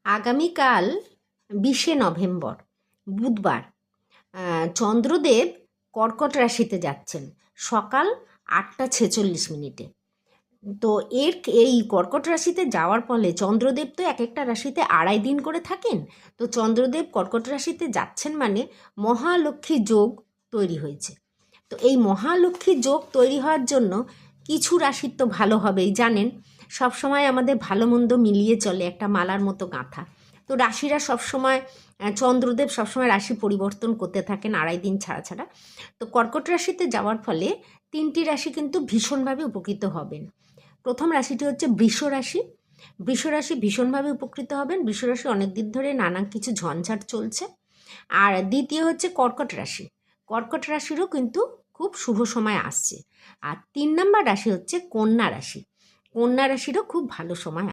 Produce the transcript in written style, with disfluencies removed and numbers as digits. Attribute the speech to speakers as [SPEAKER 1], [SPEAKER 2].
[SPEAKER 1] আগামীকাল 20শে নভেম্বর বুধবার চন্দ্রদেব কর্কট রাশিতে যাচ্ছেন সকাল 8:46। তো এই কর্কট রাশিতে যাওয়ার ফলে চন্দ্রদেব তো এক একটা রাশিতে 2.5 দিন করে থাকেন। তো চন্দ্রদেব কর্কট রাশিতে যাচ্ছেন মানে মহালক্ষ্মী যোগ তৈরি হয়েছে। তো এই মহালক্ষ্মী যোগ তৈরি হওয়ার জন্য কিছু রাশির তো ভালো হবেই, জানেন সবসময় আমাদের ভালো মন্দ মিলিয়ে চলে একটা মালার মতো গাঁথা। তো রাশিরা সবসময় চন্দ্রদেব সবসময় রাশি পরিবর্তন করতে থাকেন 2.5 দিন ছাড়া ছাড়া। তো কর্কট রাশিতে যাওয়ার ফলে 3টি রাশি কিন্তু ভীষণভাবে উপকৃত হবেন। প্রথম রাশিটি হচ্ছে বৃষ রাশি। বৃষ রাশি ভীষণভাবে উপকৃত হবেন। বৃষ রাশি অনেক দিন ধরে নানা কিছু ঝঞ্ঝাট চলছে। আর দ্বিতীয় হচ্ছে কর্কট রাশি। কর্কট রাশিরও কিন্তু খুব শুভ সময় আসছে। আর 3 নম্বর রাশি হচ্ছে কন্যা রাশি। কন্যা রাশিরও খুব ভালো সময়।